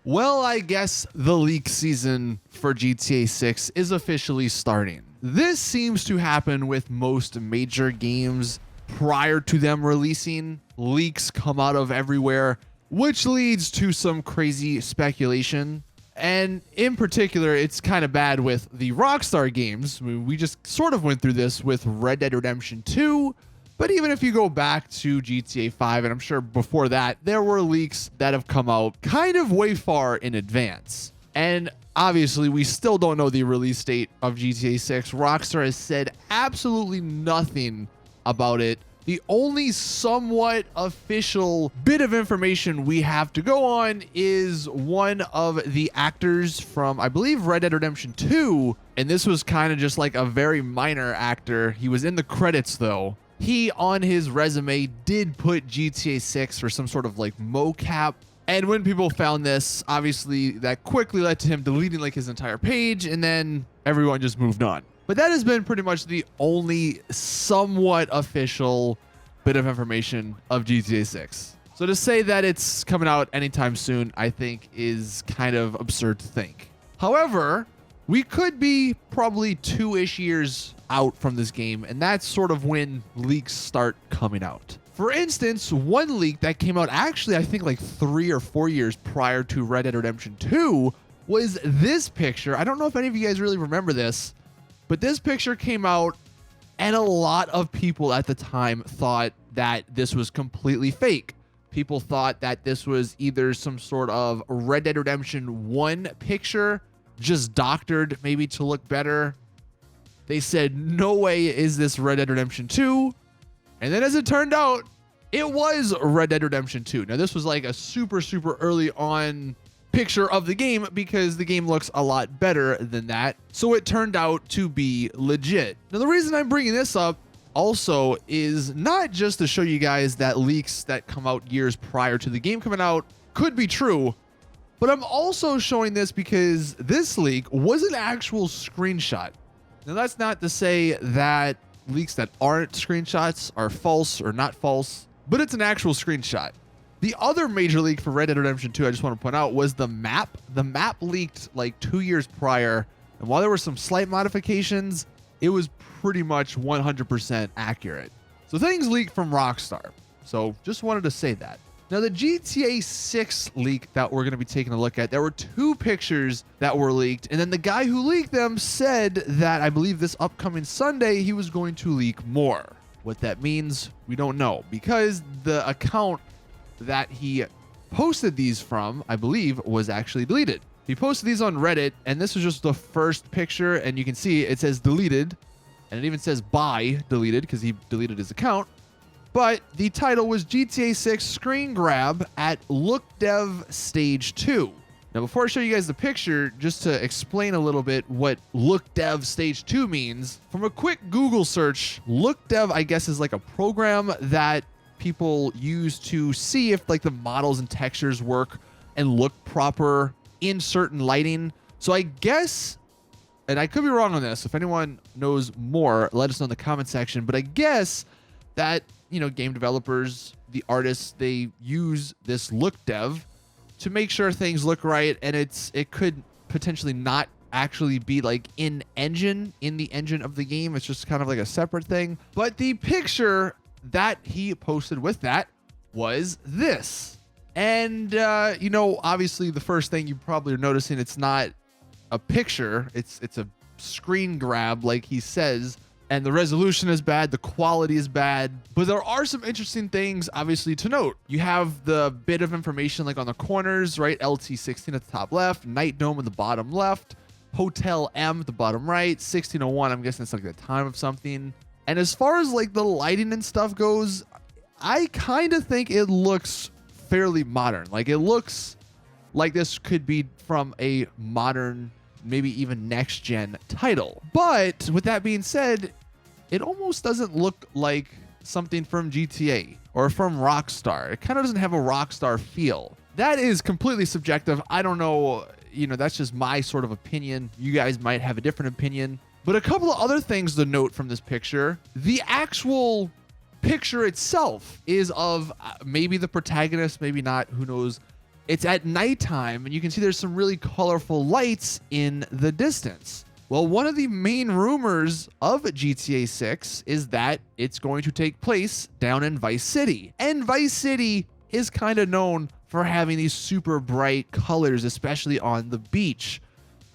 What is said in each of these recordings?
Well, I guess the leak season for GTA 6 is officially starting. This seems to happen with most major games prior to them releasing. Leaks come out of everywhere, which leads to some crazy speculation. And in particular, it's kind of bad with the Rockstar games. I mean, we just sort of went through this with Red Dead Redemption 2. But even if you go back to GTA 5, and I'm sure before that, there were leaks that have come out kind of way far in advance. And obviously, we still don't know the release date of GTA 6. Rockstar has said absolutely nothing about it. The only somewhat official bit of information we have to go on is one of the actors from, I believe, Red Dead Redemption 2. And this was kind of just like a very minor actor. He was in the credits, though. He, on his resume, did put GTA 6 for some sort of like mocap. And when people found this, obviously that quickly led to him deleting like his entire page, and then everyone just moved on. But that has been pretty much the only somewhat official bit of information of GTA 6. So to say that it's coming out anytime soon, I think is kind of absurd to think. However, we could be probably 2-ish years out from this game, and that's sort of when leaks start coming out. For instance, one leak that came out actually, I think like 3 or 4 years prior to Red Dead Redemption 2 was this picture. I don't know if any of you guys really remember this, but this picture came out and a lot of people at the time thought that this was completely fake. People thought that this was either some sort of Red Dead Redemption 1 picture, just doctored maybe to look better. They said, no way is this Red Dead Redemption 2. And then as it turned out, it was Red Dead Redemption 2. Now, this was like a super, super early on picture of the game because the game looks a lot better than that. So it turned out to be legit. Now, the reason I'm bringing this up also is not just to show you guys that leaks that come out years prior to the game coming out could be true, but I'm also showing this because this leak was an actual screenshot. Now, that's not to say that leaks that aren't screenshots are false or not false, but it's an actual screenshot. The other major leak for Red Dead Redemption 2, I just want to point out, was the map. The map leaked like 2 years prior, and while there were some slight modifications, it was pretty much 100% accurate. So things leaked from Rockstar. So just wanted to say that. Now, the GTA 6 leak that we're going to be taking a look at, there were 2 pictures that were leaked, and then the guy who leaked them said that I believe this upcoming Sunday he was going to leak more. What that means, we don't know, because the account that he posted these from, I believe, was actually deleted. He posted these on Reddit, and this was just the first picture, and you can see it says deleted, and it even says by deleted because he deleted his account. But the title was GTA 6 screen grab at Look Dev Stage 2. Now, before I show you guys the picture, just to explain a little bit what Look Dev Stage 2 means, from a quick Google search, Look Dev, I guess, is like a program that people use to see if like the models and textures work and look proper in certain lighting. So I guess, and I could be wrong on this, if anyone knows more, let us know in the comment section, but I guess that, you know, game developers, the artists, they use this Look Dev to make sure things look right, and it could potentially not actually be like in the engine of the game. It's just kind of like a separate thing. But the picture that he posted with that was this. And, you know, obviously the first thing you probably are noticing, it's not a picture. It's a screen grab, like he says. And the resolution is bad, the quality is bad, but there are some interesting things, obviously, to note. You have the bit of information like on the corners, right? LT16 at the top left, Night Dome at the bottom left, Hotel M at the bottom right, 1601, I'm guessing it's like the time of something. And as far as like the lighting and stuff goes, I kind of think it looks fairly modern. Like it looks like this could be from a modern, maybe even next gen title. But with that being said, it almost doesn't look like something from GTA or from Rockstar. It kind of doesn't have a Rockstar feel. That is completely subjective. I don't know, you know, that's just my sort of opinion. You guys might have a different opinion. But a couple of other things to note from this picture. The actual picture itself is of maybe the protagonist, maybe not, who knows. it's at nighttime and you can see there's some really colorful lights in the distance. Well, one of the main rumors of GTA 6 is that it's going to take place down in Vice City. And Vice City is kind of known for having these super bright colors, especially on the beach.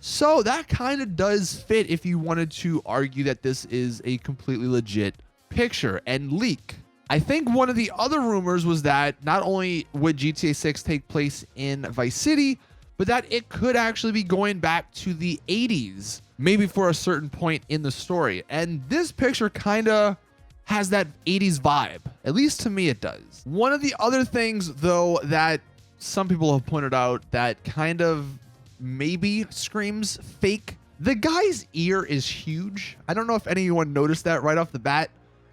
So that kind of does fit if you wanted to argue that this is a completely legit picture and leak. I think one of the other rumors was that not only would GTA 6 take place in Vice City, but that it could actually be going back to the 80s, maybe for a certain point in the story. And this picture kind of has that 80s vibe. At least to me it does. One of the other things, though, that some people have pointed out that kind of maybe screams fake, the guy's ear is huge. I don't know if anyone noticed that right off the bat,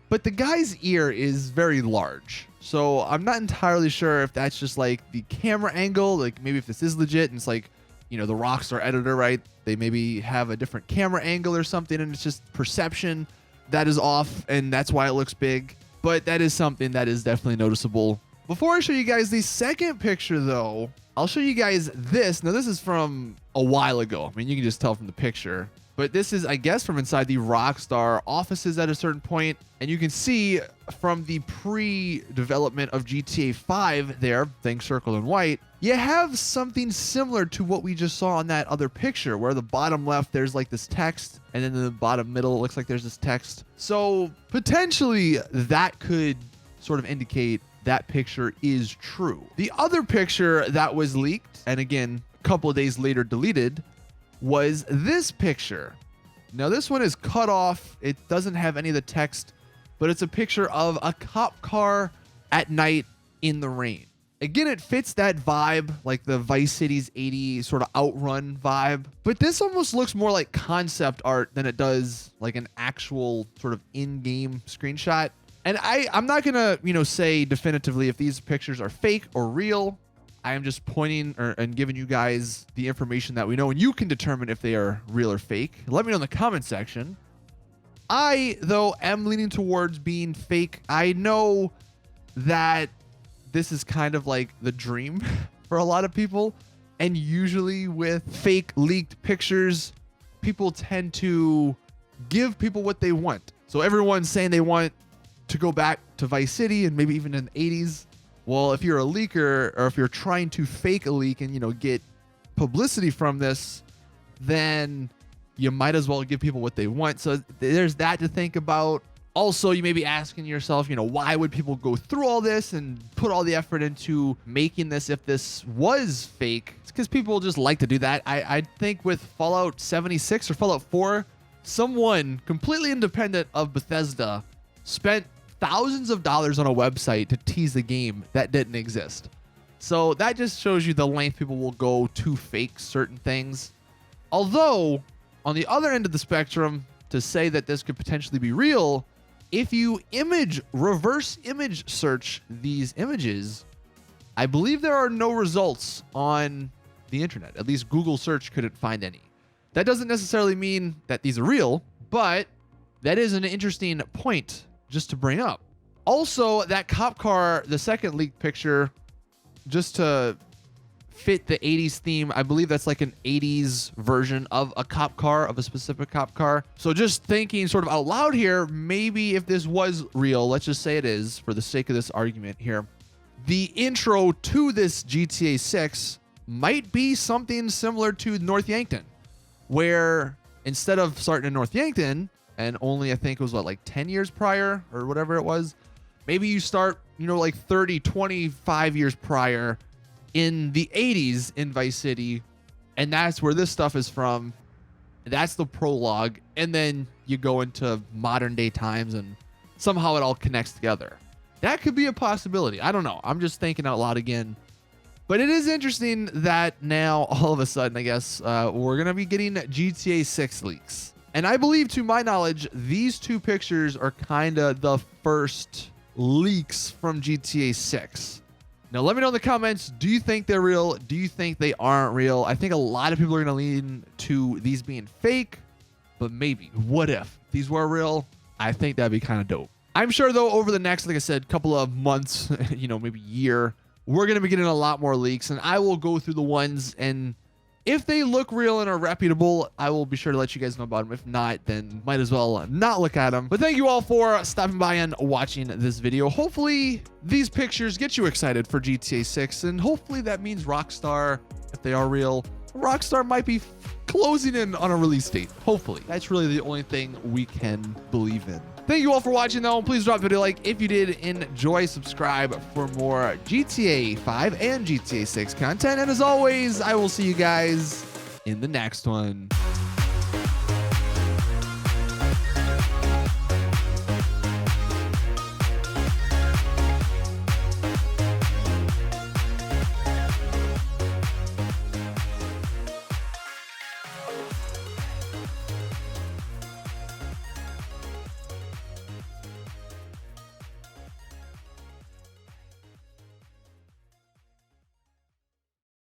but the guy's ear is very large. So I'm not entirely sure if that's just like the camera angle, like maybe if this is legit and it's like, you know, the Rockstar editor, right? They maybe have a different camera angle or something and it's just perception that is off and that's why it looks big. But that is something that is definitely noticeable. Before I show you guys the second picture though, I'll show you guys this. Now this is from a while ago. I mean, you can just tell from the picture. But this is, I guess, from inside the Rockstar offices at a certain point. And you can see from the pre-development of GTA 5 there, things circled in white, you have something similar to what we just saw on that other picture, where the bottom left, there's like this text, and then in the bottom middle, it looks like there's this text. So potentially that could sort of indicate that picture is true. The other picture that was leaked, and again, a couple of days later deleted, was this picture. Now this one is cut off. It doesn't have any of the text, but it's a picture of a cop car at night in the rain. Again, it fits that vibe, like the Vice City's 80 sort of outrun vibe, but this almost looks more like concept art than it does like an actual sort of in-game screenshot. And I'm not gonna, say definitively if these pictures are fake or real. I am just pointing and giving you guys the information that we know, and you can determine if they are real or fake. Let me know in the comment section. I, though, am leaning towards being fake. I know that this is kind of like the dream for a lot of people, and usually with fake leaked pictures, people tend to give people what they want. So everyone's saying they want to go back to Vice City and maybe even in the 80s. Well, if you're a leaker or if you're trying to fake a leak and, get publicity from this, then you might as well give people what they want. So there's that to think about. Also, you may be asking yourself, why would people go through all this and put all the effort into making this if this was fake? It's because people just like to do that. I think with Fallout 76 or Fallout 4, someone completely independent of Bethesda spent thousands of dollars on a website to tease the game that didn't exist. So that just shows you the length people will go to fake certain things. Although, on the other end of the spectrum, to say that this could potentially be real, if you reverse image search these images, I believe there are no results on the internet. At least Google search couldn't find any. That doesn't necessarily mean that these are real, but that is an interesting point just to bring up. Also, that cop car, the second leaked picture, just to fit the 80s theme, I believe that's like an 80s version of a cop car, of a specific cop car. So just thinking sort of out loud here, maybe if this was real, let's just say it is for the sake of this argument here, the intro to this GTA 6 might be something similar to North Yankton, where instead of starting in North Yankton, and only I think it was like 10 years prior or whatever it was, maybe you start, like 30, 25 years prior in the 80s in Vice City, and that's where this stuff is from. That's the prologue, and then you go into modern day times and somehow it all connects together. That could be a possibility. I don't know. I'm just thinking out loud again. But it is interesting that now all of a sudden, I guess, we're going to be getting GTA 6 leaks. And I believe, to my knowledge, these two pictures are kind of the first leaks from GTA 6. Now, let me know in the comments, do you think they're real? Do you think they aren't real? I think a lot of people are going to lean to these being fake, but maybe, what if these were real? I think that'd be kind of dope. I'm sure, though, over the next, like I said, couple of months, maybe year, we're going to be getting a lot more leaks, and I will go through the ones, and if they look real and are reputable, I will be sure to let you guys know about them. If not, then might as well not look at them. But thank you all for stopping by and watching this video. Hopefully these pictures get you excited for GTA 6, and hopefully that means Rockstar, if they are real, Rockstar might be closing in on a release date. Hopefully. That's really the only thing we can believe in. Thank you all for watching, though. Please drop a video like if you did enjoy. Subscribe for more GTA 5 and GTA 6 content. And as always, I will see you guys in the next one.